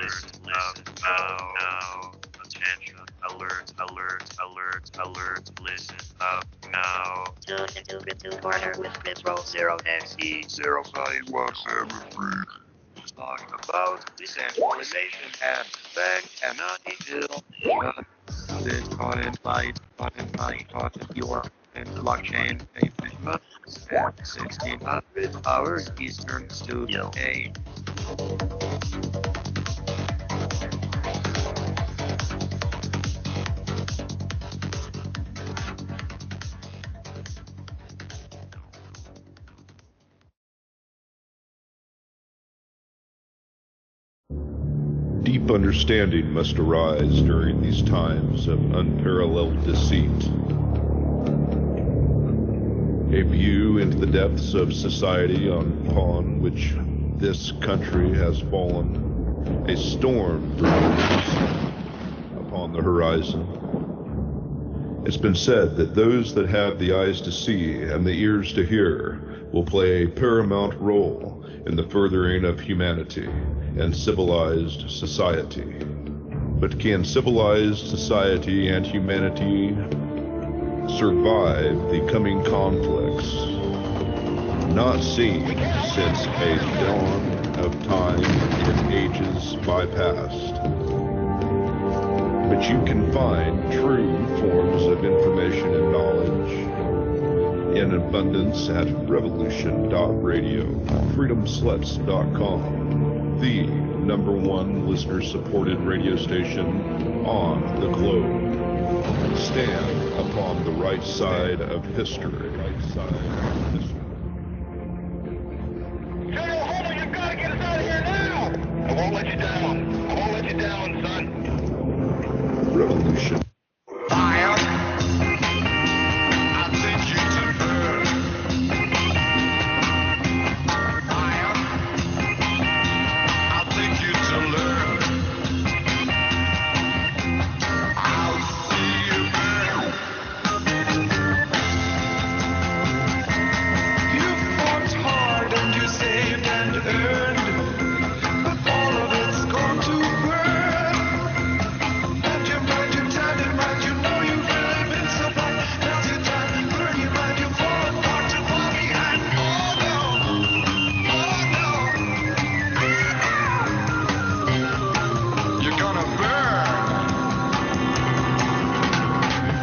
listen up now. Attention, alert, listen up now. Tune into the corner with Control 0XE05173. Talking about decentralization and bank anarchy bill. Bitcoin, your blockchain payment at 1600 hours Eastern Studio A. Deep understanding must arise during these times of unparalleled deceit. A view into the depths of society upon which this country has fallen, a storm brews upon the horizon. It's been said that those that have the eyes to see and the ears to hear will play a paramount role in the furthering of humanity and civilized society. But can civilized society and humanity survive the coming conflicts not seen since a dawn of time in ages bypast? But you can find true forms of information and knowledge in abundance at revolution.radio, freedomsluts.com, the #1 listener-supported radio station on the globe. Stand upon the right side of history. General Holder, you've got to get us out of here now! I won't let you down, son. Revolution. Fire! I'll take you to burn. Fire! I'll take you to learn. I'll see you burn. You fought hard and you saved and earned, but all of it's gone to burn. And your mind, your talented mind, you know you've really been so blind. Now's your time, burn your mind, you fall apart, you fall behind. Oh no, you're gonna burn.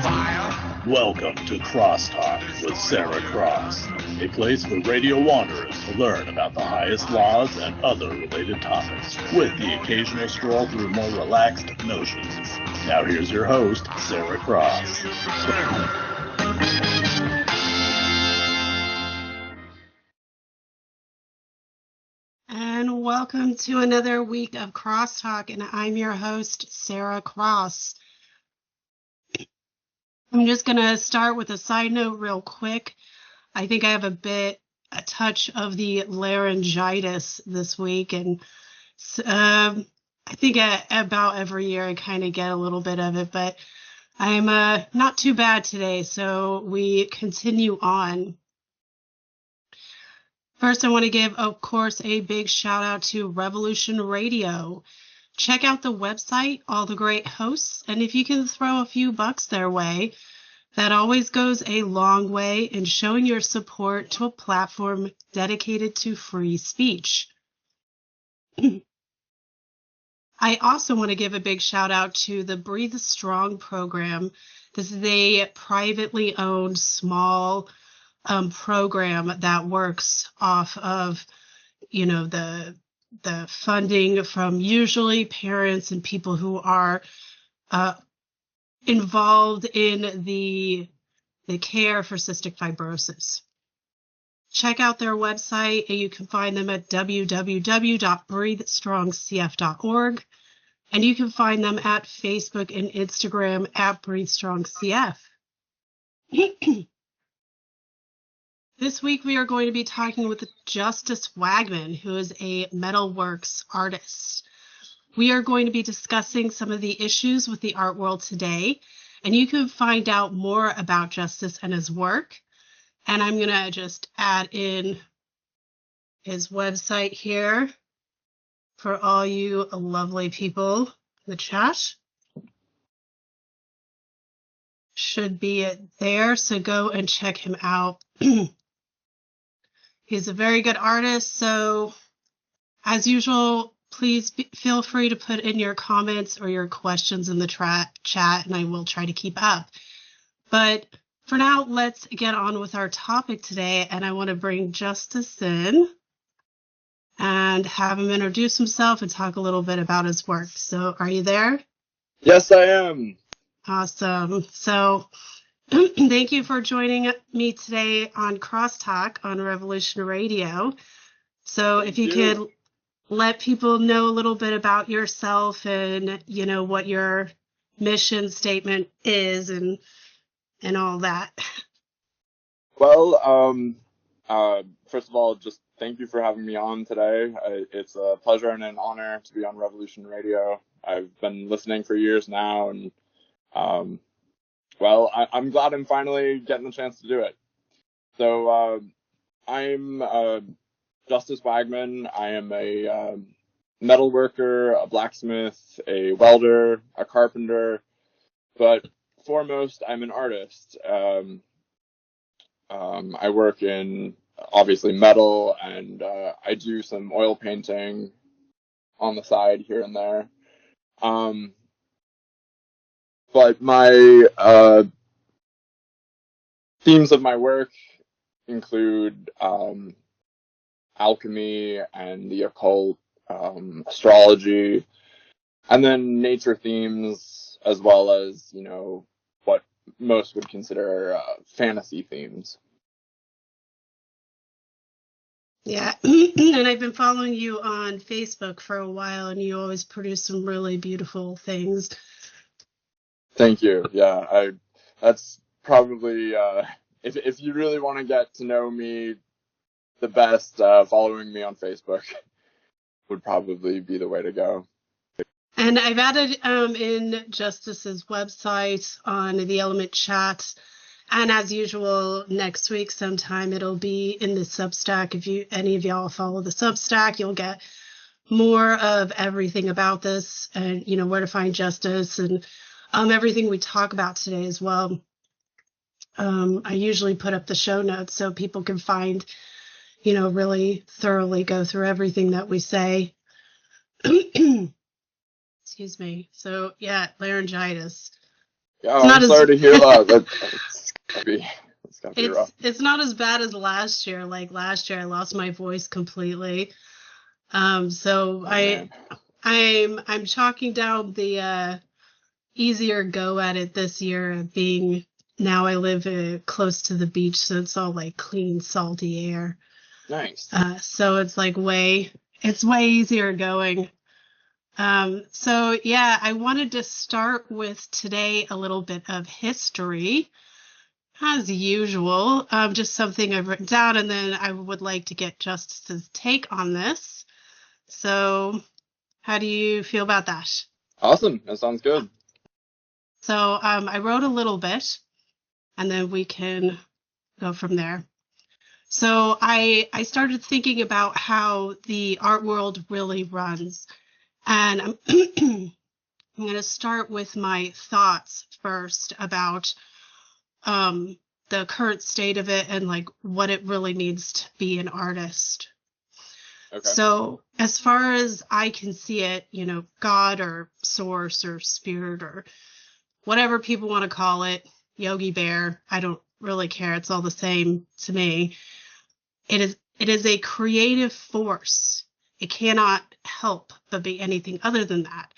Fire. Welcome to Crosstalk with Sara Cross, a place for radio wanderers to learn about the highest laws and other related topics, with the occasional stroll through more relaxed notions. Now here's your host, Sara Cross. And welcome to another week of Crosstalk, and I'm your host, Sara Cross. I'm just going to start with a side note real quick. I think I have a touch of the laryngitis this week, and I think about every year I kind of get a little bit of it, but I'm not too bad today, so we continue on. First, I want to give, of course, a big shout out to Revolution Radio. Check out the website, all the great hosts, and if you can throw a few bucks their way, that always goes a long way in showing your support to a platform dedicated to free speech. I also want to give a big shout out to the Breathe Strong program. This is a privately owned small program that works off of, the funding from usually parents and people who are involved in the care for cystic fibrosis. Check out their website, and you can find them at www.breathestrongcf.org, and you can find them at Facebook and Instagram at BreatheStrongCF. This week we are going to be talking with Justice Wagman, who is a metalworks artist. We are going to be discussing some of the issues with the art world today, and you can find out more about Justice and his work. And I'm going to just add in his website here for all you lovely people in the chat. Should be it there, so go and check him out. He's a very good artist, so as usual, please feel free to put in your comments or your questions in the chat, and I will try to keep up. But for now, let's get on with our topic today, and I want to bring Justice in and have him introduce himself and talk a little bit about his work. So are you there? Yes, I am. Awesome. So thank you for joining me today on Crosstalk on Revolution Radio. So if you could let people know a little bit about yourself and, you know, what your mission statement is and all that. Well, first of all, just thank you for having me on today. It's a pleasure and an honor to be on Revolution Radio. I've been listening for years now, and I'm glad I'm finally getting the chance to do it. So I'm Justice Wagman. I am a metal worker, a blacksmith, a welder, a carpenter, but foremost, I'm an artist. I work in, obviously, metal, and I do some oil painting on the side here and there. But my themes of my work include alchemy and the occult, astrology, and then nature themes, as well as, you know, what most would consider fantasy themes. Yeah, and I've been following you on Facebook for a while, and you always produce some really beautiful things. Thank you. Yeah, that's probably, if you really want to get to know me the best, following me on Facebook would probably be the way to go. And I've added in Justice's website on the Element chat. And as usual, next week sometime it'll be in the Substack. If any of y'all follow the Substack, you'll get more of everything about this and, you know, where to find Justice and everything we talk about today as well. I usually put up the show notes so people can find, you know, really thoroughly go through everything that we say. Excuse me. So, yeah, laryngitis. Yeah, I'm sorry to hear that. It's gotta be rough. It's not as bad as last year. Like last year, I lost my voice completely. So I'm chalking down the easier go at it this year. Being now I live close to the beach, so it's all like clean, salty air. Nice. So it's like way easier going. So yeah, I wanted to start with today a little bit of history. As usual, just something I've written down, and then I would like to get Justice's take on this. So, how do you feel about that? Awesome. That sounds good. So, I wrote a little bit, and then we can go from there. So, I started thinking about how the art world really runs, and I'm I'm going to start with my thoughts first about the current state of it and like what it really means to be an artist. Okay. So as far as I can see it, you know, God or source or spirit or whatever people want to call it, Yogi Bear, I don't really care. It's all the same to me. It is a creative force. It cannot help but be anything other than that.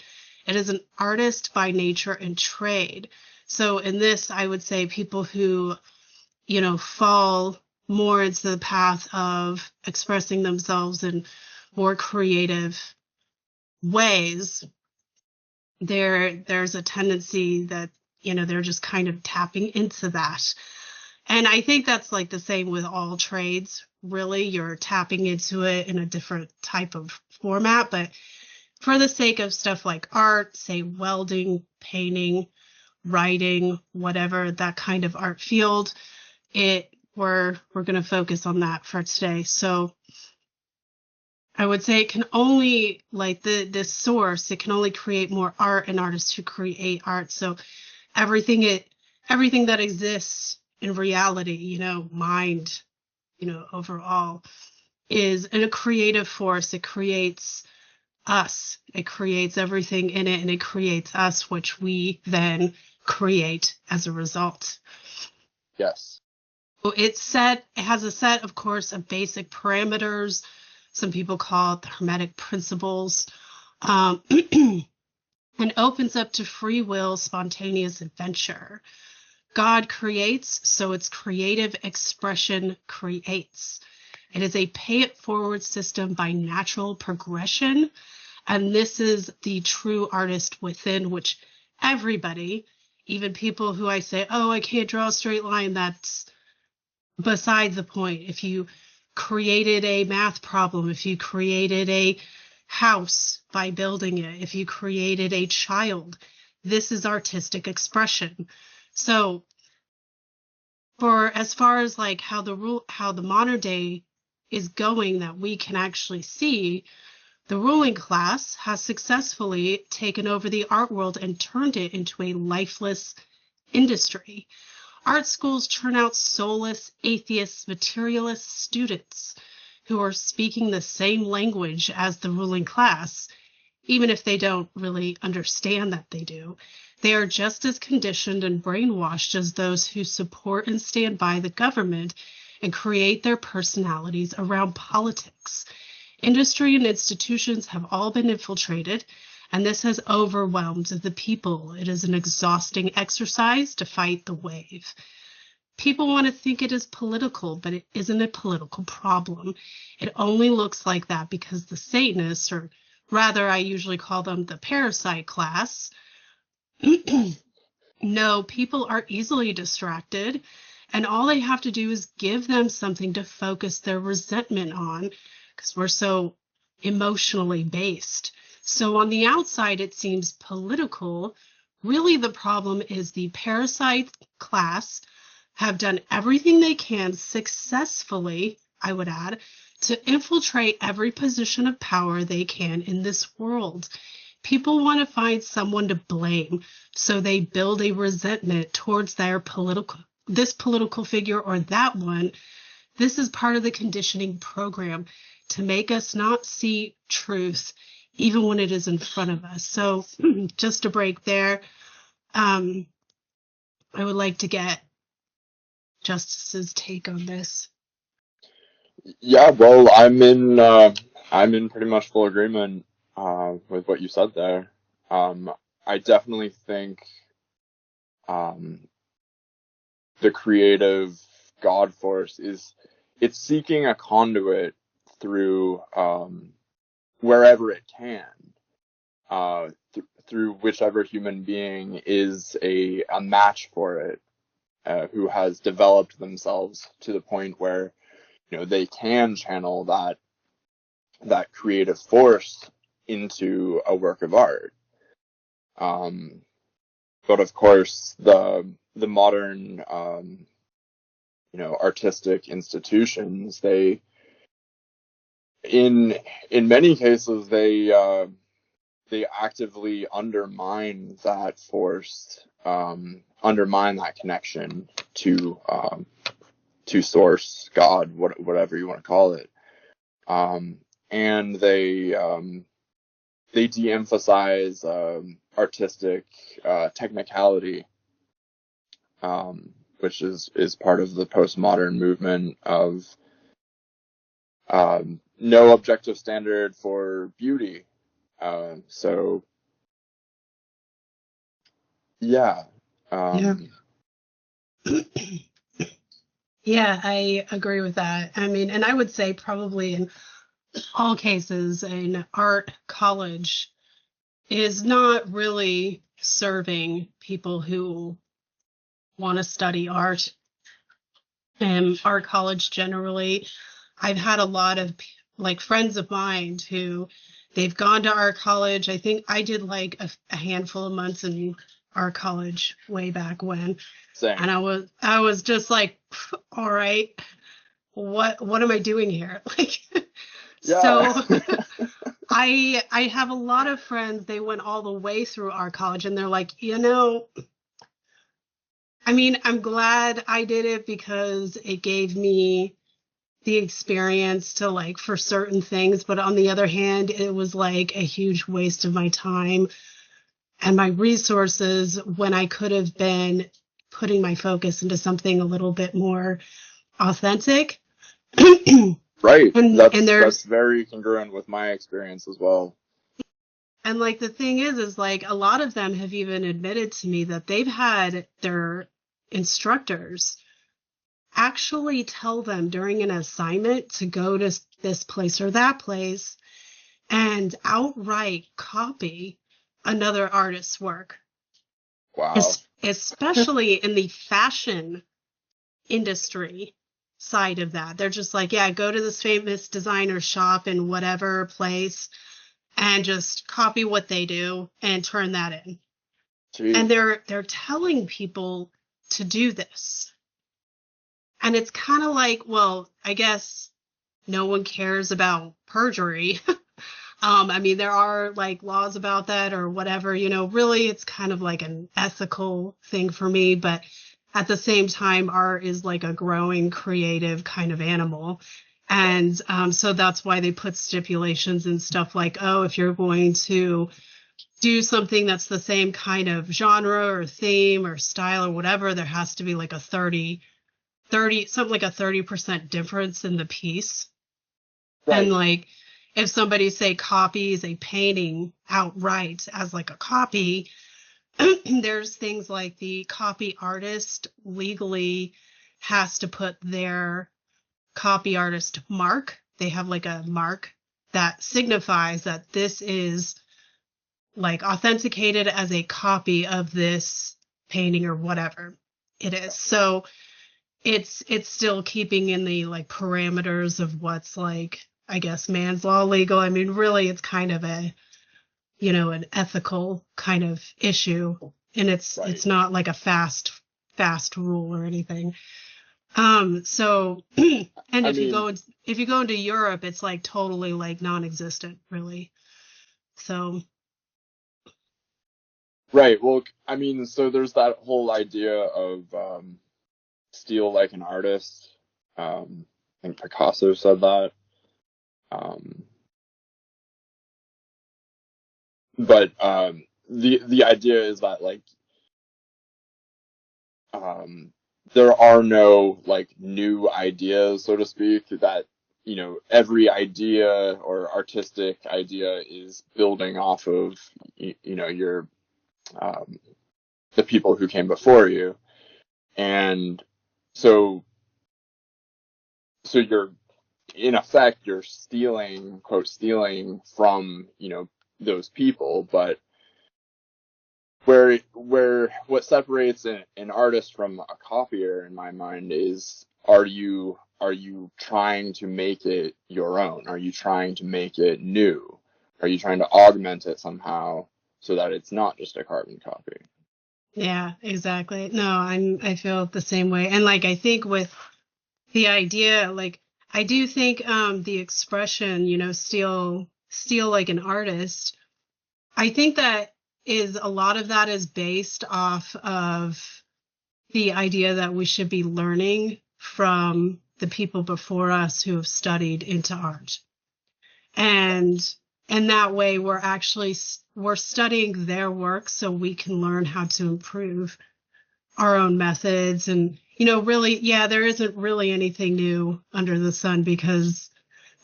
It is an artist by nature and trade. So in this, I would say people who, you know, fall more into the path of expressing themselves in more creative ways, there's a tendency that, you know, they're just kind of tapping into that. And I think that's like the same with all trades, really. You're tapping into it in a different type of format. But for the sake of stuff like art, say welding, painting, writing, whatever, that kind of art field, we're going to focus on that for today. So I would say it can only, like the source, it can only create more art and artists who create art. So everything that exists in reality, mind, overall, is in a creative force. It creates us. It creates everything in it, and it creates us, which we then create as a result. Yes. So it has a set, of course, of basic parameters. Some people call it the Hermetic principles, and opens up to free will, spontaneous adventure. God creates, so its creative expression creates. It is a pay-it-forward system by natural progression, and this is the true artist within, which everybody, even people who I say, oh, I can't draw a straight line, that's beside the point. If you created a math problem, if you created a house by building it, if you created a child, this is artistic expression. So for as far as like how the modern day is going that we can actually see, the ruling class has successfully taken over the art world and turned it into a lifeless industry. Art schools churn out soulless, atheist, materialist students who are speaking the same language as the ruling class, even if they don't really understand that they do. They are just as conditioned and brainwashed as those who support and stand by the government and create their personalities around politics. Industry and institutions have all been infiltrated, and this has overwhelmed the people. It is an exhausting exercise to fight the wave. People want to think it is political, but it isn't a political problem. It only looks like that because the Satanists, or rather I usually call them the parasite class, no, people are easily distracted, and all they have to do is give them something to focus their resentment on, because we're so emotionally based. So on the outside, it seems political. Really, the problem is the parasite class have done everything they can successfully, I would add, to infiltrate every position of power they can in this world. People want to find someone to blame, so they build a resentment towards this political figure or that one. This is part of the conditioning program to make us not see truth, even when it is in front of us. So just to break there, I would like to get Justice's take on this. Yeah, well, I'm in pretty much full agreement with what you said there. I definitely think the creative God force it's seeking a conduit through wherever it can, through whichever human being is a match for it, who has developed themselves to the point where they can channel that creative force into a work of art. But of course, the modern artistic institutions, they in many cases they actively undermine that force, undermine that connection to source, God, whatever you want to call it, and they de-emphasize artistic technicality, which is part of the postmodern movement of no objective standard for beauty. So yeah. Yeah, I agree with that. I mean, and I would say probably in all cases, an art college is not really serving people who want to study art. Art college generally, I've had a lot of like friends of mine who they've gone to art college. I think I did like a handful of months in art college way back when. Same. And I was just like, all right, what am I doing here? Like, So I have a lot of friends, they went all the way through our college and they're like, I mean, I'm glad I did it because it gave me the experience to like for certain things. But on the other hand, it was like a huge waste of my time and my resources when I could have been putting my focus into something a little bit more authentic. Right. And That's very congruent with my experience as well. And like the thing is like a lot of them have even admitted to me that they've had their instructors actually tell them during an assignment to go to this place or that place and outright copy another artist's work. Wow. Especially in the fashion industry side of that. They're just like, yeah, go to this famous designer shop in whatever place and just copy what they do and turn that in. Jeez. And they're telling people to do this. And it's kind of like, well, I guess no one cares about perjury. I mean, there are like laws about that or whatever, really it's kind of like an ethical thing for me. But at the same time, art is like a growing creative kind of animal. And so that's why they put stipulations and stuff like, oh, if you're going to do something that's the same kind of genre or theme or style or whatever, there has to be like a 30% difference in the piece. Right. And like if somebody say copies a painting outright as like a copy, there's things like the copy artist legally has to put their copy artist mark. They have like a mark that signifies that this is like authenticated as a copy of this painting or whatever it is. So it's still keeping in the like parameters of what's like, I guess, man's law legal. I mean, really, it's kind of a, an ethical kind of issue, and it's not like a fast rule or anything. So, and if you go into Europe, it's like totally like non-existent, really. So. Right. Well, I mean, so there's that whole idea of steal like an artist. I think Picasso said that. But the idea is that like there are no like new ideas, so to speak, that every idea or artistic idea is building off of your the people who came before you. And so you're, in effect, you're stealing, quote, stealing from, those people. But where what separates an artist from a copier, in my mind, is are you trying to make it your own? Are you trying to make it new? Are you trying to augment it somehow so that it's not just a carbon copy? Yeah, exactly. No, I feel the same way. And like, I think with the idea, like, I do think the expression, steal like an artist, I think that is a lot of that is based off of the idea that we should be learning from the people before us who have studied into art. And that way we're studying their work so we can learn how to improve our own methods. And, really, yeah, there isn't really anything new under the sun because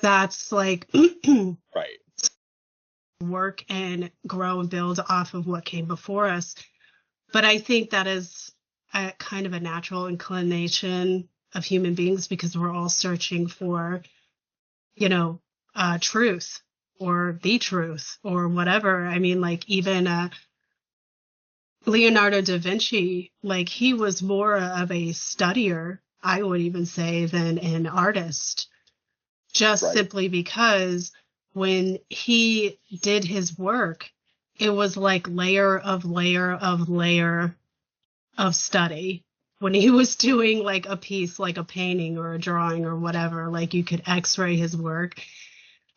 that's like right. Work and grow and build off of what came before us. But I think that is a kind of a natural inclination of human beings because we're all searching for, truth or the truth or whatever. I mean, like even Leonardo da Vinci, like he was more of a studier, I would even say, than an artist, just simply because when he did his work, it was like layer of study. When he was doing like a piece, like a painting or a drawing or whatever, like you could x-ray his work.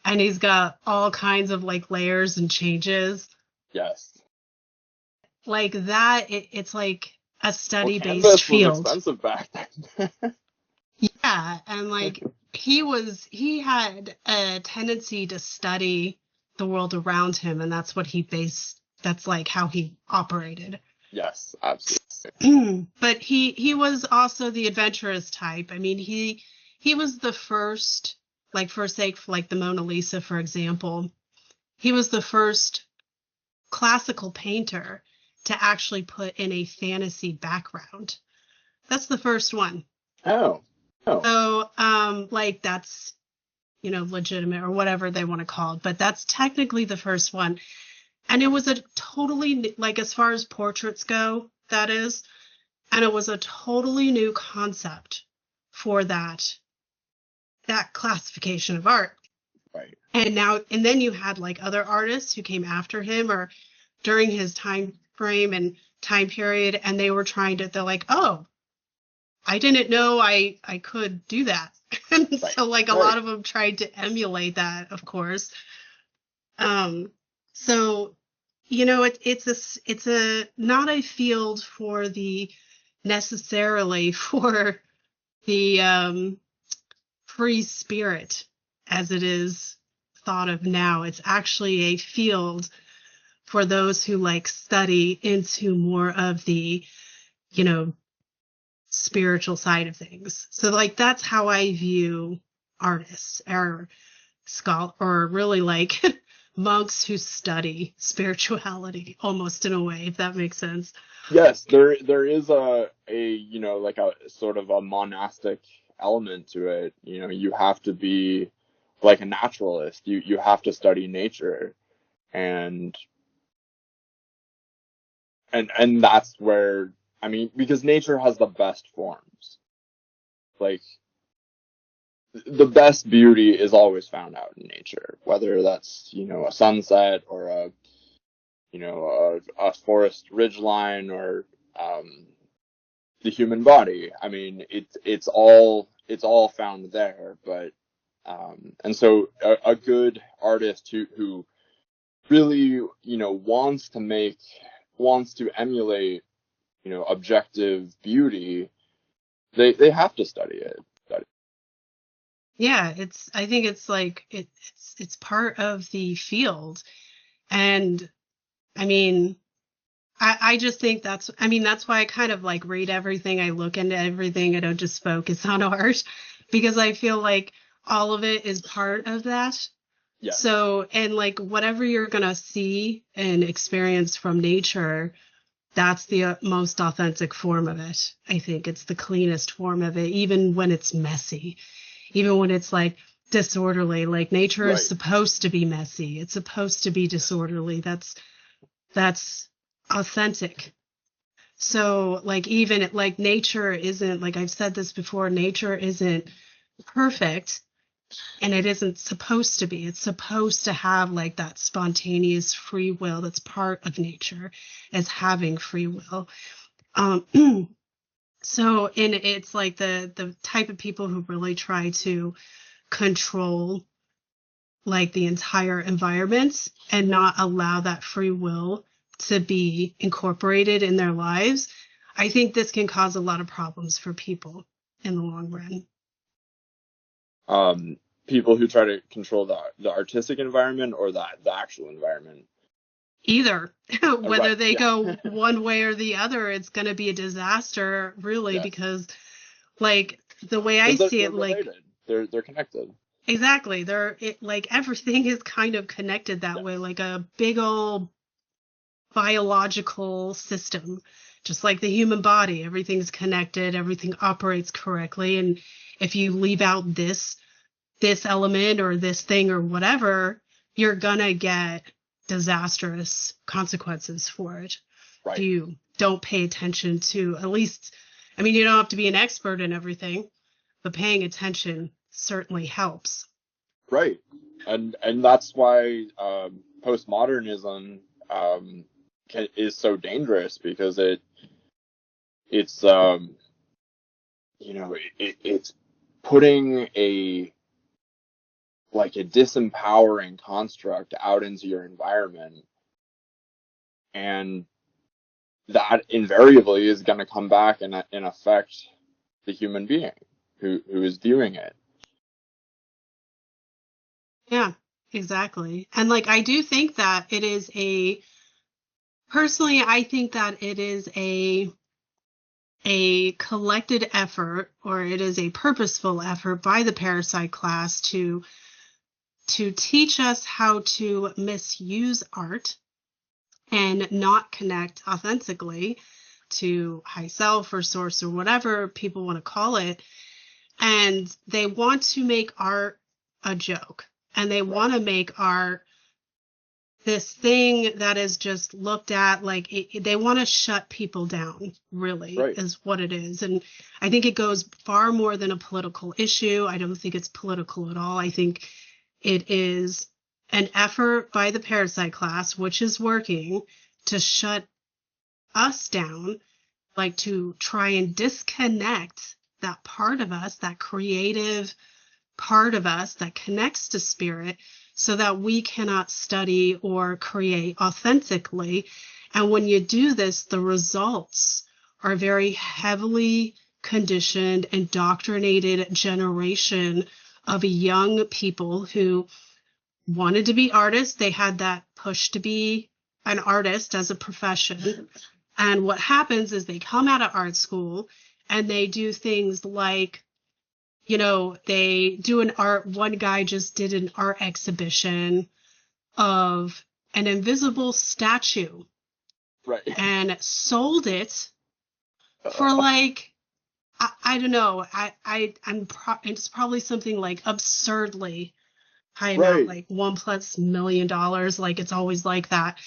and he's got all kinds of like layers and changes. Yes. Like that, it's like a Well, study-based canvas was field. expensive back then. Yeah, and like he had a tendency to study the world around him, and that's like how he operated. Yes, absolutely. But he was also the adventurous type. I mean, he was the first, like for sake, like the Mona Lisa, for example, he was the first classical painter to actually put in a fantasy background. That's the first one. Oh. So, like that's, legitimate or whatever they want to call it, but that's technically the first one. And it was a totally, like, as far as portraits go, that is, and it was a totally new concept for that classification of art. Right. And then you had like other artists who came after him or during his time frame and time period, and they're like, oh, I didn't know I could do that. And Right. so like a lot of them tried to emulate that, of course. So, it's a not a field for necessarily for the free spirit as it is thought of now. It's actually a field for those who like study into more of the, spiritual side of things. So like that's how I view artists or or really like monks who study spirituality, almost in a way, if that makes sense. Yes, there is a like a sort of a monastic element to it. You have to be like a naturalist. You have to study nature, and that's where, I mean, because nature has the best forms. Like the best beauty is always found out in nature, whether that's, a sunset or a forest ridgeline or the human body. I mean, it's all found there. But and so a good artist who really, wants to emulate, objective beauty, they have to study it. Yeah, I think it's like it's part of the field. And I mean, I just think that's why I kind of like read everything. I look into everything. I don't just focus on art because I feel like all of it is part of that. Yeah. So, and like whatever you're going to see and experience from nature, that's the most authentic form of it. I think it's the cleanest form of it, even when it's messy, even when it's like disorderly. Like nature Right. is supposed to be messy. It's supposed to be disorderly. That's authentic. So like even like nature isn't, like I've said this before, nature isn't perfect, and it isn't supposed to be. It's supposed to have like that spontaneous free will that's part of nature, as having free will. So and it's like the type of people who really try to control like the entire environment and not allow that free will to be incorporated in their lives, I think this can cause a lot of problems for people in the long run. People who try to control the artistic environment or the actual environment. Either. Whether Right, they yeah. go one way or the other, it's going to be a disaster, really, Yes. because like the way I see it, like related. They're connected. exactly, like everything is kind of connected that Yes. way, like a big old biological system, just like the human body. Everything's connected, everything operates correctly, and if you leave out this element or this thing or whatever, you're gonna get disastrous consequences for it. Right. If you don't pay attention to, at least, I mean, you don't have to be an expert in everything, but paying attention certainly helps. Right. And that's why postmodernism is so dangerous, because it's it's putting like a disempowering construct out into your environment, and that invariably is going to come back and affect the human being who is viewing it. Yeah, exactly. And like, I do think that it is personally, I think that it is a collected effort, or it is a purposeful effort by the parasite class to teach us how to misuse art and not connect authentically to high self or source or whatever people want to call it. And they want to make art a joke, and they want to make art this thing that is just looked at like they want to shut people down, really, Right. is what it is. And I think it goes far more than a political issue. I don't think it's political at all. I think it is an effort by the parasite class, which is working to shut us down, like to try and disconnect that part of us, that creative part of us that connects to spirit, so that we cannot study or create authentically. And when you do this, the results are very heavily conditioned, indoctrinated generation of young people who wanted to be artists. They had that push to be an artist as a profession. And what happens is they come out of art school and they do things like, you know, they do one guy just did an art exhibition of an invisible statue Right. and sold it for like, I don't know, it's probably something like absurdly high amount, Right. like $1+ million, like it's always like that.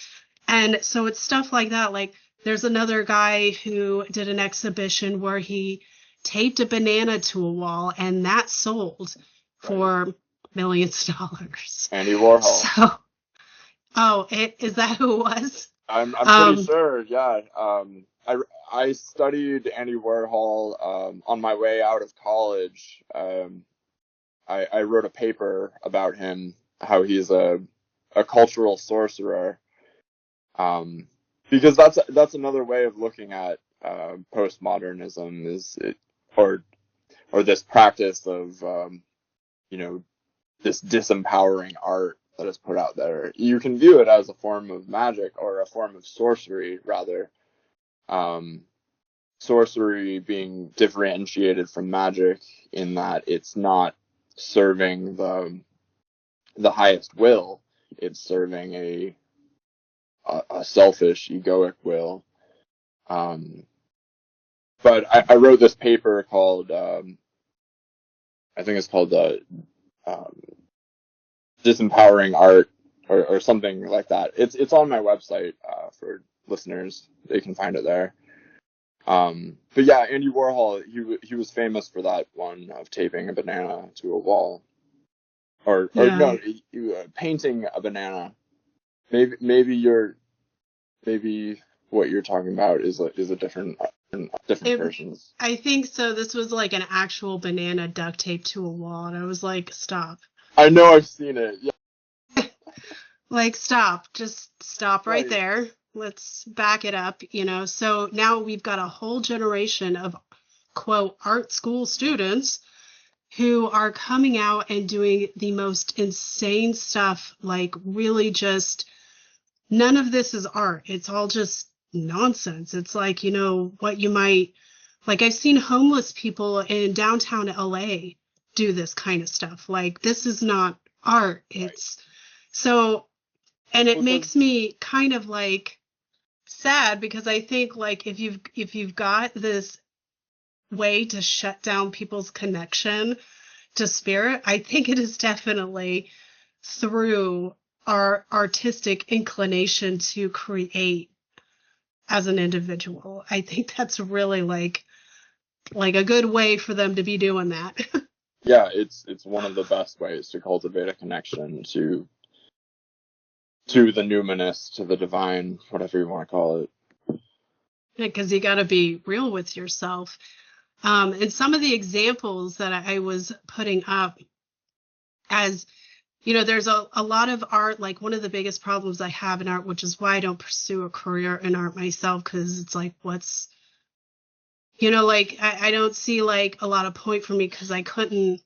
And so it's stuff like that. Like there's another guy who did an exhibition where he taped a banana to a wall, and that sold for millions of dollars. Andy Warhol. So, is that who it was? I'm pretty sure. Yeah. I studied Andy Warhol on my way out of college. I wrote a paper about him, how he's a cultural sorcerer. Because that's another way of looking at postmodernism, is it, or this practice of this disempowering art that is put out there. You can view it as a form of magic, or a form of sorcery, rather. Sorcery being differentiated from magic in that it's not serving the highest will. It's serving a selfish, egoic will. But I wrote this paper called, I think it's called Disempowering Art, or something like that. It's on my website for listeners. They can find it there. But yeah, Andy Warhol, he was famous for that one of taping a banana to a wall, or no, painting a banana. Maybe what you're talking about is a different versions. I think so. This was like an actual banana duct taped to a wall, and I was like, stop. I know, I've seen it. Yeah. Like, stop. Just stop right Right. there. Let's back it up, So now we've got a whole generation of, quote, art school students who are coming out and doing the most insane stuff, like really just, none of this is art. It's all just nonsense. It's like, what you might, like I've seen homeless people in downtown LA do this kind of stuff. Like, this is not art. It's so, and it makes me kind of like sad, because I think like if you've got this way to shut down people's connection to spirit, I think it is definitely through our artistic inclination to create as an individual. I think that's really like a good way for them to be doing that. Yeah, it's one of the best ways to cultivate a connection to the numinous, to the divine, whatever you want to call it. Because you got to be real with yourself. And some of the examples that I was putting up as there's a lot of art. Like, one of the biggest problems I have in art, which is why I don't pursue a career in art myself, because it's like, I don't see like a lot of point for me, because I couldn't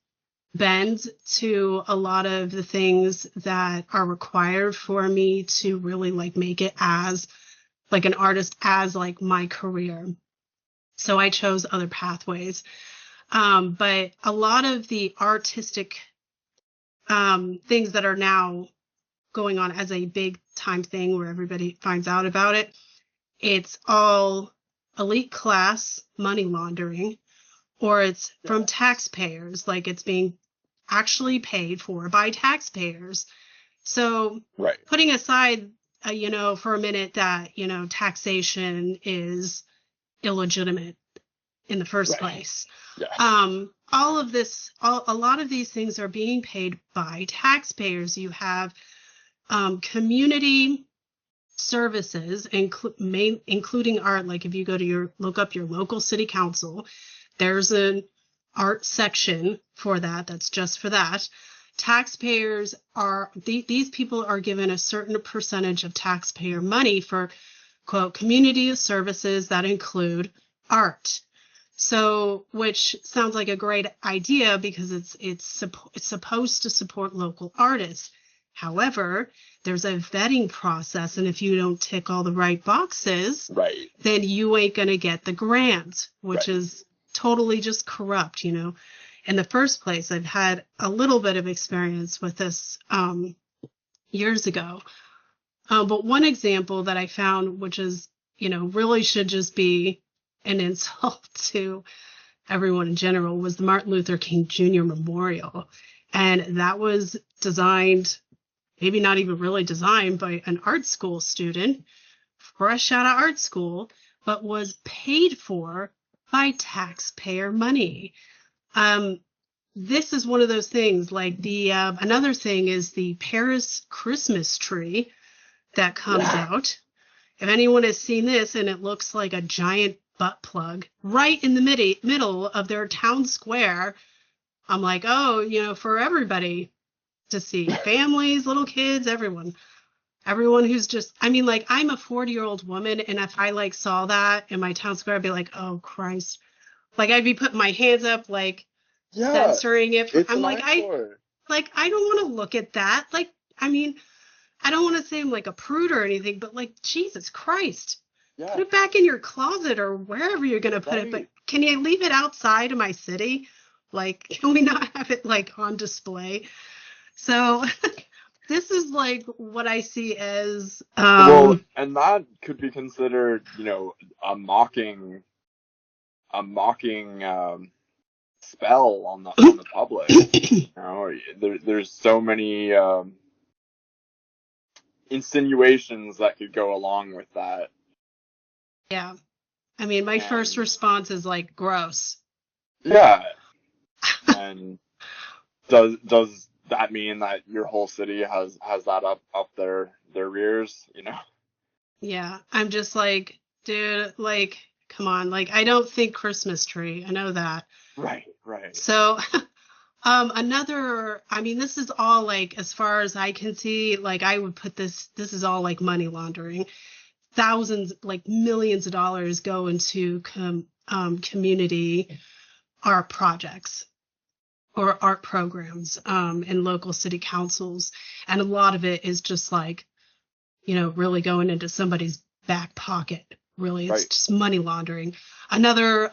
bend to a lot of the things that are required for me to really like make it as like an artist, as like my career. So I chose other pathways. But a lot of the artistic things that are now going on as a big time thing where everybody finds out about it, it's all elite class money laundering, or it's from taxpayers, like it's being actually paid for by taxpayers. So putting aside, for a minute that, taxation is illegitimate in the first place. Yeah. All of this, a lot of these things are being paid by taxpayers. You have community services, including art. Like, if you go to look up your local city council, there's an art section for that. That's just for that. Taxpayers these people are given a certain percentage of taxpayer money for, quote, community services that include art. So, which sounds like a great idea, because it's supposed to support local artists. However, there's a vetting process, and if you don't tick all the right boxes, then you ain't going to get the grant, which is totally just corrupt, In the first place, I've had a little bit of experience with this years ago. But one example that I found, which is, really should just be an insult to everyone in general, was the Martin Luther King Jr. Memorial. And that was designed, maybe not even really designed, by an art school student, fresh out of art school, but was paid for by taxpayer money. This is one of those things. Like, another thing is the Paris Christmas tree that comes out. If anyone has seen this, and it looks like a giant butt plug right in the middle of their town square, I'm like, oh, for everybody to see, families, little kids, everyone who's just, I'm a 40-year-old woman, and if I like saw that in my town square, I'd be like, oh Christ, like I'd be putting my hands up, like censoring it. I'm like, I don't want to look at that. Like, I don't want to say I'm like a prude or anything, but like, Jesus Christ. Yeah. Put it back in your closet or wherever you're going to put it. But can you leave it outside of my city? Like, can we not have it like on display? So this is like what I see as. Well, and that could be considered, a mocking spell on the public. There's so many insinuations that could go along with that. Yeah. My first response is like, gross. Yeah. And does that mean that your whole city has that up their rears, Yeah. I'm just like, dude, like, come on. Like, I don't think Christmas tree. I know that. Right. So, this is all like, as far as I can see, like, I would put this is all like money laundering. Thousands, like millions of dollars go into community art projects or art programs in local city councils. And a lot of it is just like, really going into somebody's back pocket. Really, it's just money laundering. Another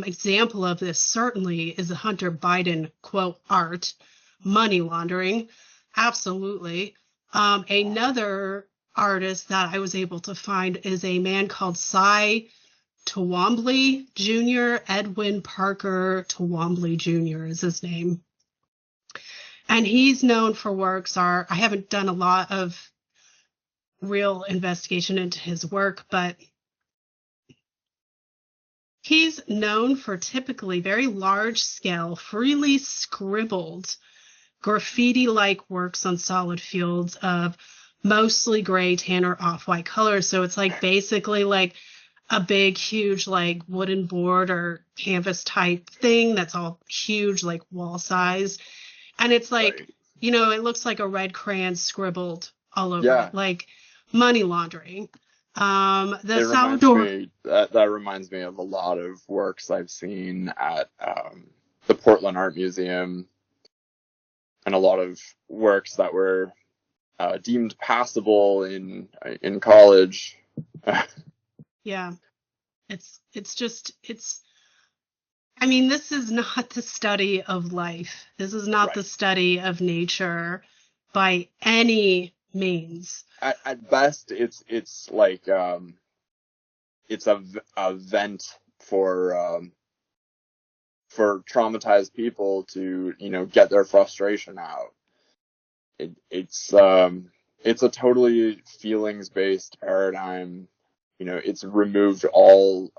example of this certainly is the Hunter Biden, quote, art, money laundering. Absolutely. Another artist that I was able to find is a man called Cy Twombly Jr. Edwin Parker Twombly Jr. is his name. And he's known for works I haven't done a lot of real investigation into his work, but he's known for typically very large scale, freely scribbled graffiti-like works on solid fields of mostly gray, tan, or off-white colors. So it's like basically like a big, huge, like wooden board or canvas type thing that's all huge, like wall size. And it's like it looks like a red crayon scribbled all over Yeah. it, like money laundering. The It reminds Salvador, me that reminds me of a lot of works I've seen at the Portland Art Museum, and a lot of works that were deemed passable in college. yeah, it's I mean, this is not the study of life. This is not the Right. study of nature by any means. At best, it's like it's a vent for traumatized people to get their frustration out. It's a totally feelings based paradigm. It's removed all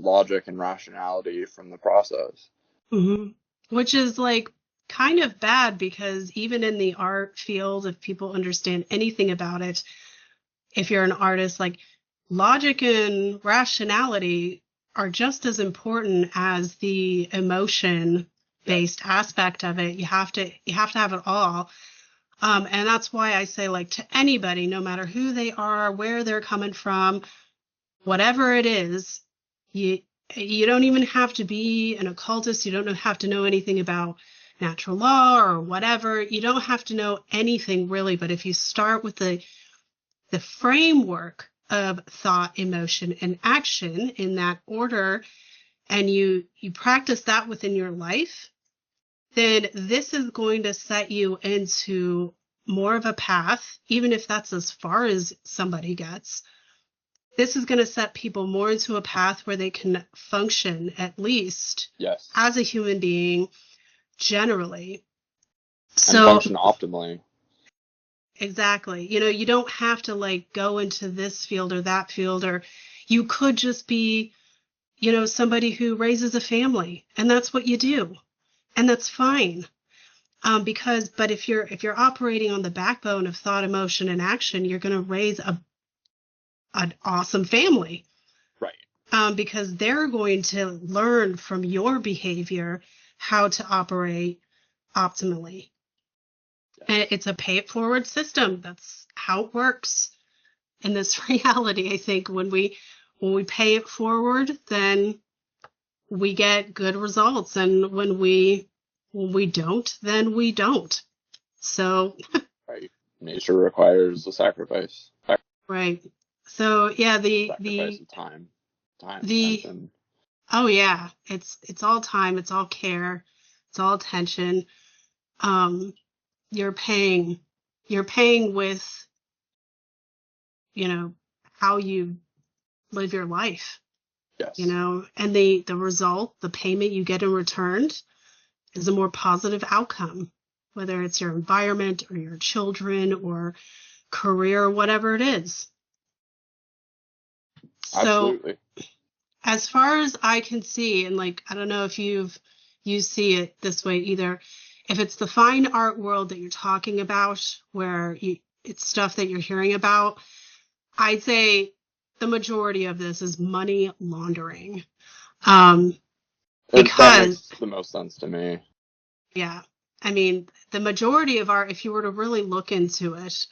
logic and rationality from the process. Hmm. Which is like kind of bad, because even in the art field, if people understand anything about it, if you're an artist, like logic and rationality are just as important as the emotion based aspect of it. You have to have it all. And that's why I say, like, to anybody, no matter who they are, where they're coming from, whatever it is, you don't even have to be an occultist. You don't have to know anything about natural law or whatever. You don't have to know anything really. But if you start with the framework of thought, emotion, and action in that order, and you practice that within your life, then this is going to set you into more of a path, even if that's as far as somebody gets. This is going to set people more into a path where they can function, at least Yes. as a human being, generally. And So function optimally. exactly. You don't have to like go into this field or that field, or you could just be, somebody who raises a family, and that's what you do. And that's fine. But if you're operating on the backbone of thought, emotion, and action, you're going to raise an awesome family. Right. Because they're going to learn from your behavior how to operate optimally. And it's a pay it forward system. That's how it works in this reality. I think when we pay it forward, then we get good results, and when we don't, then we don't. So Right. Nature requires a sacrifice. right. So yeah, Sacrifice of time, attention. oh yeah, it's all time, it's all care, it's all attention. You're paying with how you live your life. Yes. And the result, the payment you get in return, is a more positive outcome, whether it's your environment or your children or career or whatever it is. Absolutely. So as far as I can see, and like, I don't know if you see it this way either, if it's the fine art world that you're talking about, where it's stuff that you're hearing about, I'd say the majority of this is money laundering. That Because makes the most sense to me. yeah, I mean, the majority of art, if you were to really look into it,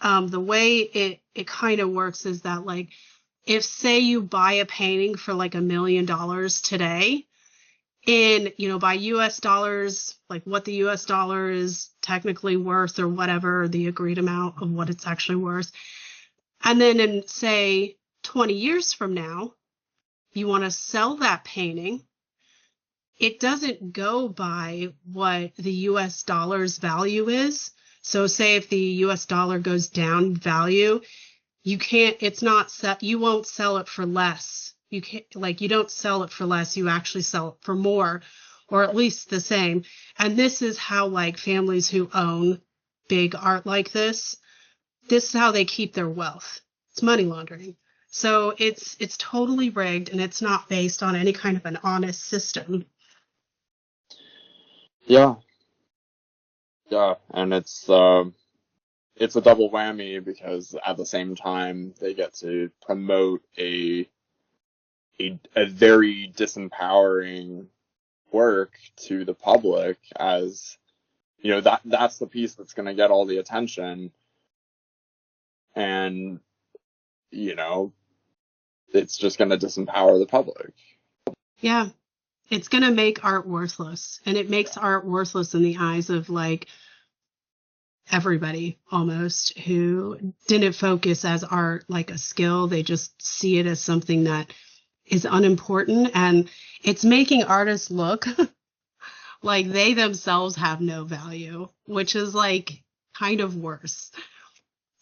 the way it kind of works is that, like, if say you buy a painting for like $1 million today, by US dollars, like what the US dollar is technically worth, or whatever the agreed amount of what it's actually worth, and then in say 20 years from now, you want to sell that painting, it doesn't go by what the US dollar's value is. So say if the US dollar goes down in value, you won't sell it for less. You don't sell it for less, you actually sell it for more, or at least the same. And this is how, like, families who own big art like this is how they keep their wealth. It's money laundering. So it's totally rigged, and it's not based on any kind of an honest system. Yeah. Yeah, and it's a double whammy, because at the same time they get to promote a very disempowering work to the public as that's the piece that's going to get all the attention. And, it's just going to disempower the public. Yeah. It's going to make art worthless. And it makes art worthless in the eyes of like everybody almost who didn't focus as art like a skill. They just see it as something that is unimportant. And it's making artists look like they themselves have no value, which is like kind of worse.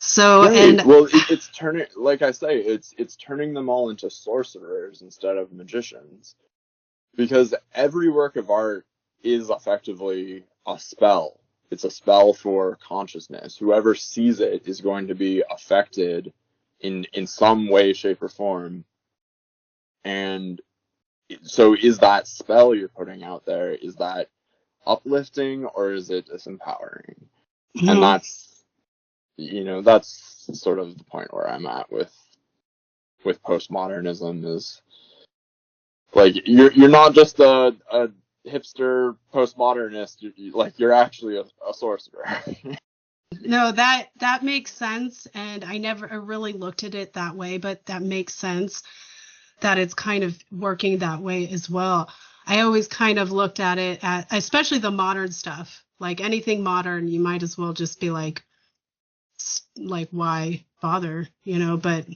So, Right. and Well, it's turning, like I say, it's turning them all into sorcerers instead of magicians, because every work of art is effectively a spell. It's a spell for consciousness. Whoever sees it is going to be affected in some way, shape, or form. And so is that spell you're putting out there, is that uplifting or is it disempowering? And that's sort of the point where I'm at with postmodernism, is like you're not just a hipster postmodernist, you're actually a sorcerer. no, that makes sense. And I never really looked at it that way, but that makes sense that it's kind of working that way as well. I always kind of looked at it especially the modern stuff, like anything modern, you might as well just be like why bother, but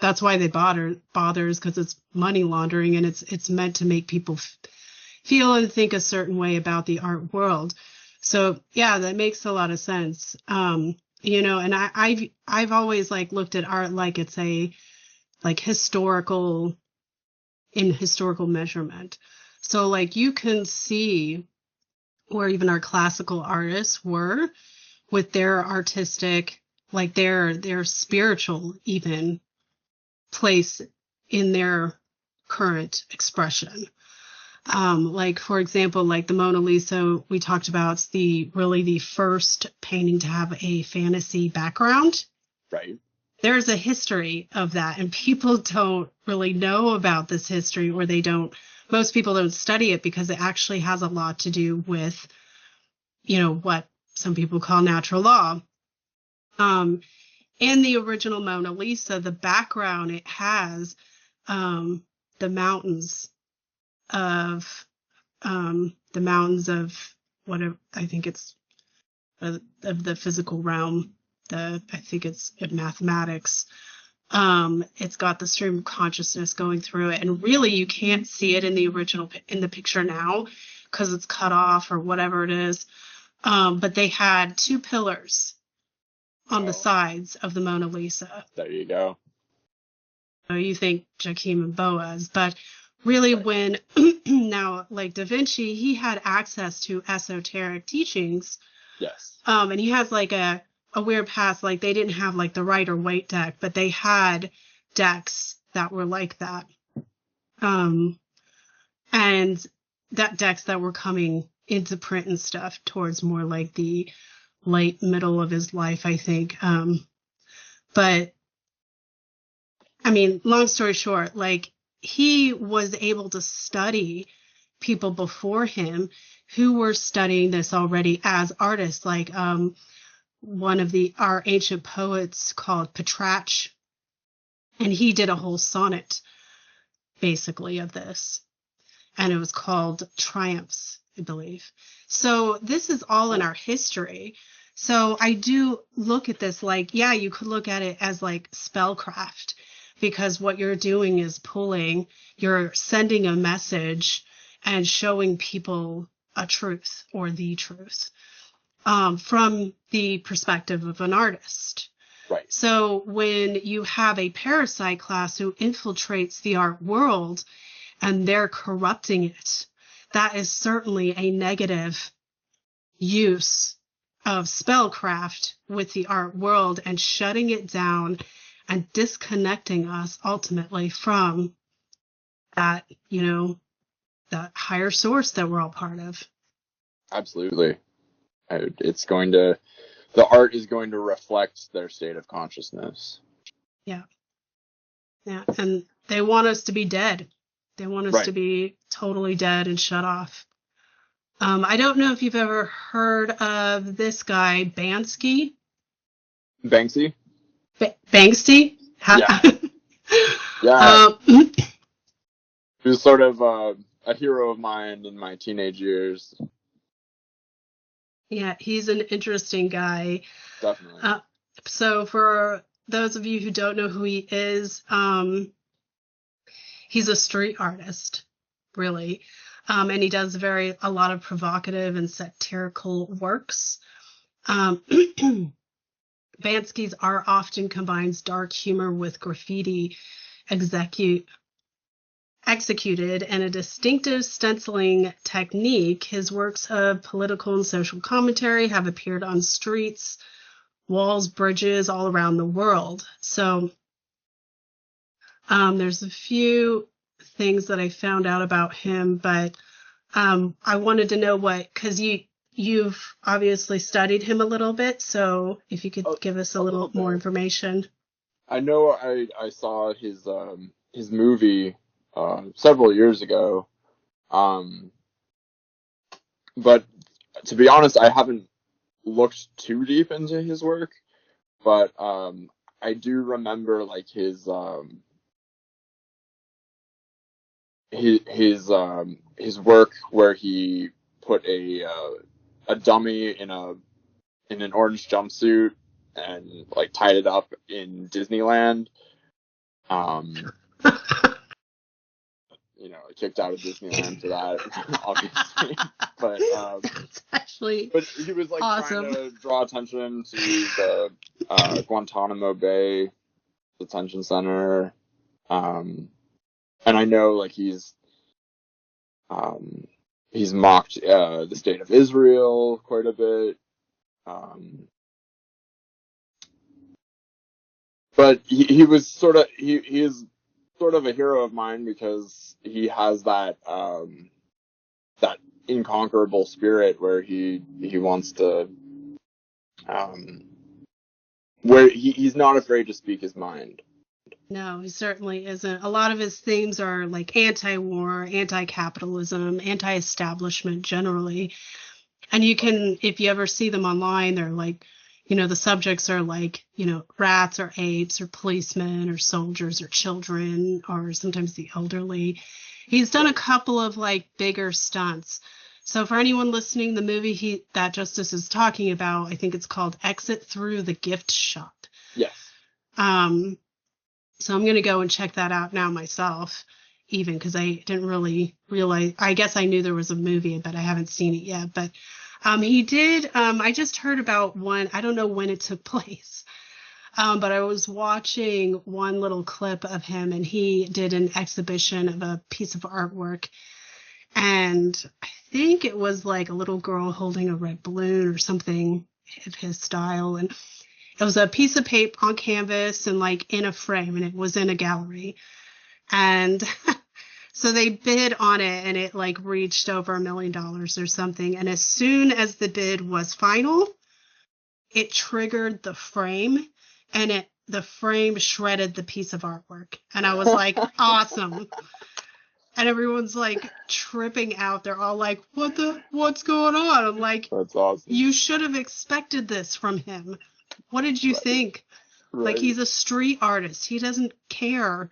that's why they bothers, because it's money laundering, and it's meant to make people feel and think a certain way about the art world. So yeah, that makes a lot of sense. And I've always like looked at art like it's a like historical measurement. So like you can see where even our classical artists were with their artistic, like their spiritual even place in their current expression. Like for example, like the Mona Lisa we talked about, the first painting to have a fantasy background. Right. There's a history of that, and people don't really know about this history, or most people don't study it because it actually has a lot to do with, what some people call natural law. In the original Mona Lisa, the background it has, the mountains of whatever, I think it's of the physical realm. I think it's in mathematics. It's got the stream of consciousness going through it, and really you can't see it in the picture now because it's cut off or whatever it is. But they had two pillars on the sides of the Mona Lisa. There you go. You think Joachim and Boaz, but really when now like Da Vinci, he had access to esoteric teachings. Yes. And he has like a weird past, like they didn't have like the Rider Waite deck, but they had decks that were like that. And that decks that were coming into print and stuff towards more like the late middle of his life, I think. But I mean, long story short, like he was able to study people before him who were studying this already as artists, like one of our ancient poets called Petrarch, and he did a whole sonnet basically of this, and it was called Triumphs, I believe. So this is all in our history. So I do look at this like, yeah, you could look at it as like spellcraft, because what you're doing is you're sending a message and showing people a truth or the truth from the perspective of an artist. Right. So when you have a parasite class who infiltrates the art world and they're corrupting it, that is certainly a negative use of spellcraft with the art world and shutting it down and disconnecting us ultimately from that, that higher source that we're all part of. Absolutely. The art is going to reflect their state of consciousness. Yeah. Yeah. And they want us to be dead. They want us to be totally dead and shut off. I don't know if you've ever heard of this guy, Bansky. Banksy? Banksy? Yeah. Yeah. Um, He was sort of a hero of mine in my teenage years. yeah, he's an interesting guy. Definitely. So for those of you who don't know who he is, he's a street artist, really. And he does a lot of provocative and satirical works. Bansky's art often combines dark humor with graffiti executed in a distinctive stenciling technique. His works of political and social commentary have appeared on streets, walls, bridges all around the world. So there's a few things that I found out about him, but I wanted to know because you've obviously studied him a little bit, so if you could give us a little more information. I know I saw his movie several years ago, but to be honest, I haven't looked too deep into his work. But I do remember like his work where he put a dummy in an orange jumpsuit and like tied it up in Disneyland. Kicked out of Disneyland for that, obviously. But That's actually but he was like awesome. trying to draw attention to the Guantanamo Bay detention center. And I know like he's mocked the state of Israel quite a bit. But he is sort of a hero of mine because he has that inconquerable spirit where he wants to where he's not afraid to speak his mind. No, he certainly isn't. A lot of his themes are like anti-war, anti-capitalism, anti-establishment generally. And you can, if you ever see them online, they're like, the subjects are like, rats or apes or policemen or soldiers or children or sometimes the elderly. He's done a couple of like bigger stunts. So for anyone listening, the movie that Justice is talking about, I think it's called Exit Through the Gift Shop. Yes. So I'm going to go and check that out now myself, even because I didn't really realize. I guess I knew there was a movie, but I haven't seen it yet. But he did. I just heard about one. I don't know when it took place, but I was watching one little clip of him, and he did an exhibition of a piece of artwork. And I think it was like a little girl holding a red balloon or something of his style. And it was a piece of paper on canvas and like in a frame, and it was in a gallery. And so they bid on it, and it like reached over $1 million or something. And as soon as the bid was final, it triggered the frame, and the frame shredded the piece of artwork. And I was like, awesome. And everyone's like tripping out. They're all like, what's going on? I'm like, that's awesome. You should have expected this from him. What did you think? Right. Like, he's a street artist. He doesn't care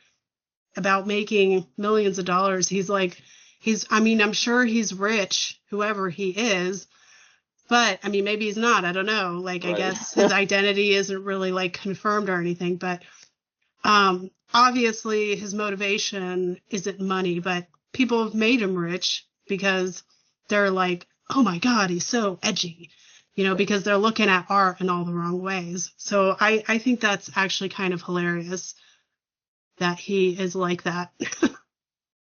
about making millions of dollars. I'm sure he's rich, whoever he is. But, maybe he's not. I don't know. Like, right. I guess his identity isn't really, like, confirmed or anything. But obviously his motivation isn't money. But people have made him rich because they're like, oh, my God, he's so edgy. Because they're looking at art in all the wrong ways. So I think that's actually kind of hilarious that he is like that.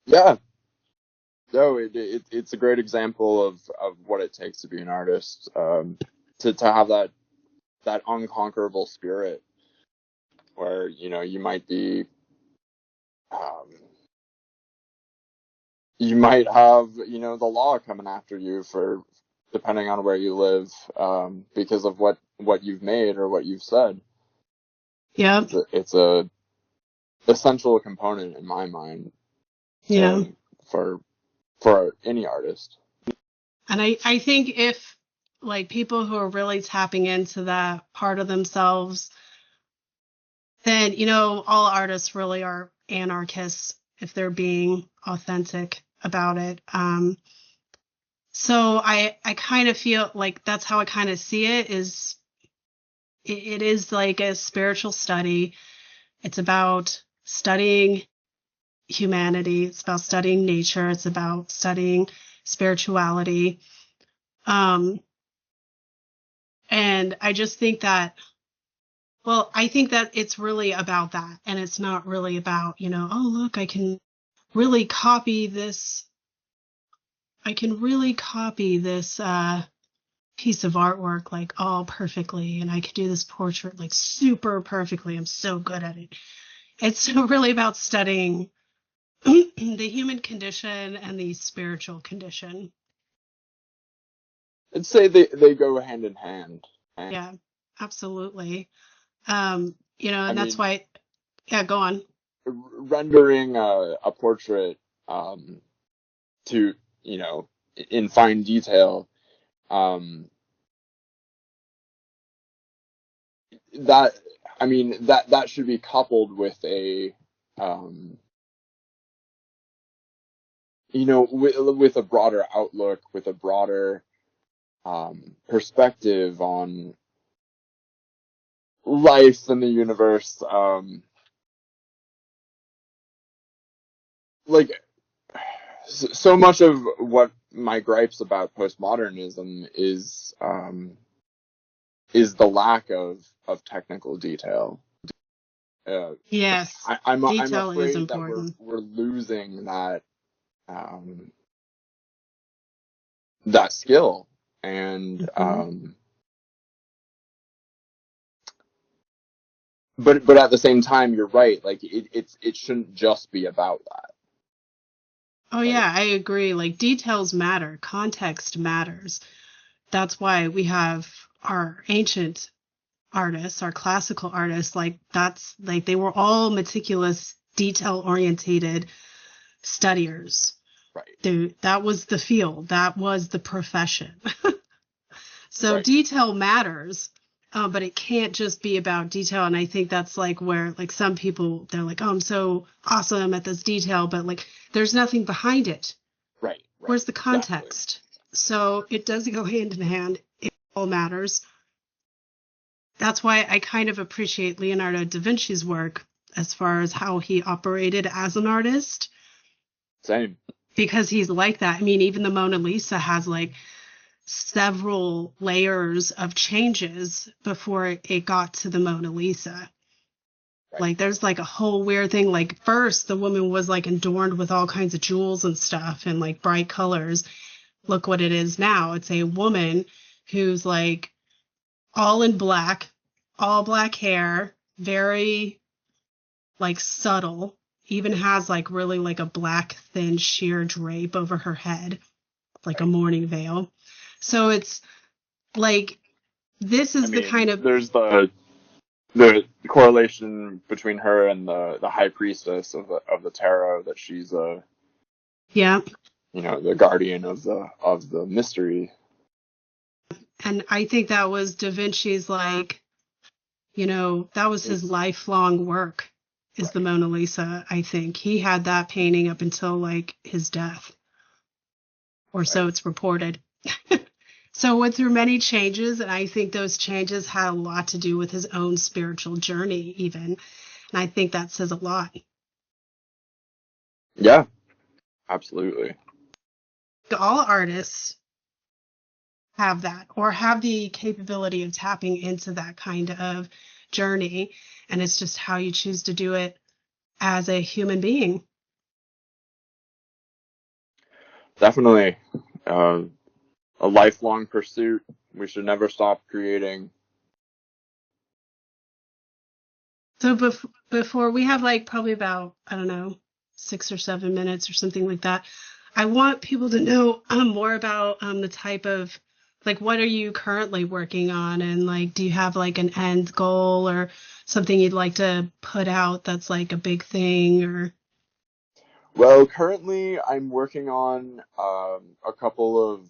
Yeah. No, it's a great example of what it takes to be an artist, to have that unconquerable spirit where, you might be, you might have, the law coming after you for depending on where you live, because of what you've made or what you've said. Yeah. It's a essential component in my mind. Yeah. For any artist. And I think if like people who are really tapping into that part of themselves, then, all artists really are anarchists if they're being authentic about it. So I kind of feel like that's how I kind of see it is it is like a spiritual study. It's about studying humanity. It's about studying nature. It's about studying spirituality. And I just think that, well, I think that it's really about that. And it's not really about, oh, look, I can really copy this. I can really copy this piece of artwork like all perfectly. And I could do this portrait like super perfectly. I'm so good at it. It's really about studying the human condition and the spiritual condition. I'd say they go hand in hand. Yeah, absolutely. And that's mean, why, yeah, go on. Rendering a portrait to, in fine detail, that should be coupled with a with a broader outlook, with a broader perspective on life and the universe. Like, so much of what my gripes about postmodernism is the lack of technical detail. Yes, I'm detail is afraid that important. we're losing that skill, and but at the same time, you're right. Like it shouldn't just be about that. Oh, yeah, I agree. Like, details matter. Context matters. That's why we have our ancient artists, our classical artists, like that's like they were all meticulous, detail-orientated studiers. Right. That was the field. That was the profession. So Right. detail matters, but it can't just be about detail. And I think that's like where like some people, they're like, oh, I'm so awesome at this detail, but like there's nothing behind it. Right. Where's the context? Exactly. So it does go hand in hand. It all matters. That's why I kind of appreciate Leonardo da Vinci's work as far as how he operated as an artist. Same. Because he's like that. I mean, even the Mona Lisa has like several layers of changes before it got to the Mona Lisa. Right. Like there's like a whole weird thing. Like first the woman was like adorned with all kinds of jewels and stuff and like bright colors. Look what it is now. It's a woman who's like all in black, all black hair, very like subtle, even has like really like a black thin sheer drape over her head, like a mourning veil. So it's like, this is the kind of... There's the correlation between her and the high priestess of the tarot, that she's the guardian of the mystery. And I think that was Da Vinci's like, that was his lifelong work, is the Mona Lisa. I think he had that painting up until like his death, or so it's reported. So it went through many changes, and I think those changes had a lot to do with his own spiritual journey even. And I think that says a lot. Yeah, absolutely. All artists have that, or have the capability of tapping into that kind of journey, and it's just how you choose to do it as a human being. Definitely. A lifelong pursuit. We should never stop creating. So before we have like probably about, I don't know, 6 or 7 minutes or something like that, I want people to know more about the type of, like, what are you currently working on? And like, do you have like an end goal or something you'd like to put out that's like a big thing? Or... Well, currently I'm working on a couple of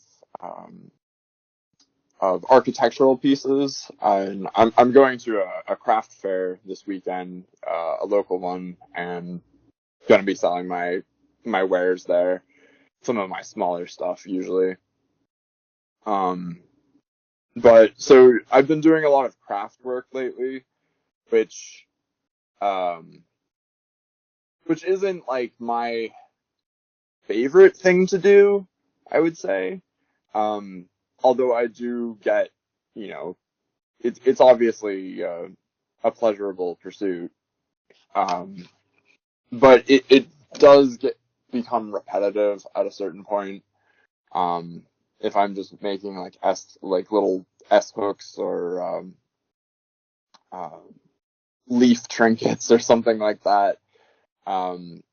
of architectural pieces, and I'm going to a craft fair this weekend, a local one, and going to be selling my wares there. Some of my smaller stuff usually. But so I've been doing a lot of craft work lately, which isn't like my favorite thing to do, I would say. Although I do get, it's obviously a pleasurable pursuit. But it does become repetitive at a certain point. If I'm just making like little S hooks or leaf trinkets or something like that. I'm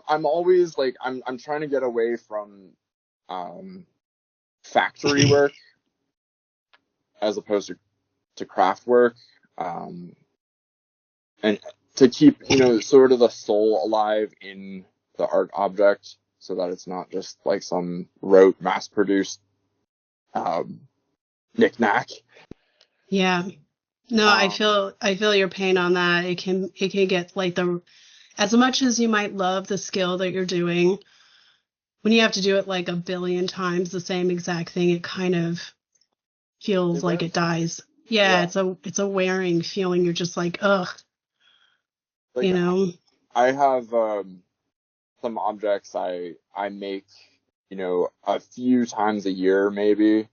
always like I'm trying to get away from factory work as opposed to craft work, and to keep sort of the soul alive in the art object, so that it's not just like some rote mass-produced knick-knack. Yeah. No, I feel your pain on that. It can get like as much as you might love the skill that you're doing, when you have to do it like a billion times the same exact thing, it kind of feels like it dies. Yeah, it's a wearing feeling. You're just like, ugh. Like, I have some objects I make, a few times a year maybe.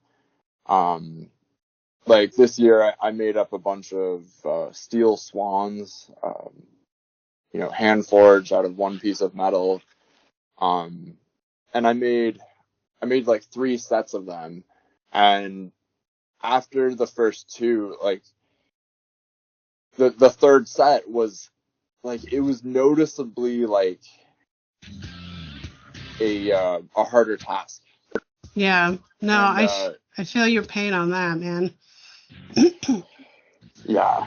Like this year I made up a bunch of steel swans, hand forged out of one piece of metal. And I made like 3 sets of them, and after the first 2, like the third set was like, it was noticeably like a harder task. Yeah. No, I feel your pain on that, man. Yeah.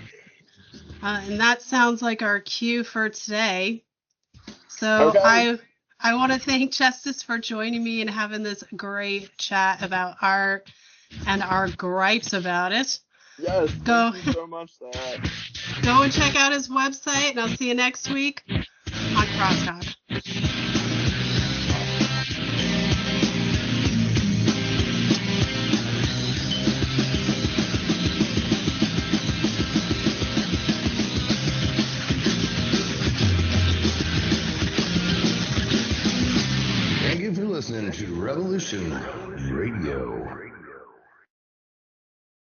And that sounds like our cue for today. So Okay. I want to thank Justice for joining me and having this great chat about art and our gripes about it. Yes, thank you so much, Sarah. Go and check out his website, and I'll see you next week on Crosstalk. Thank you for listening to Revolution Radio.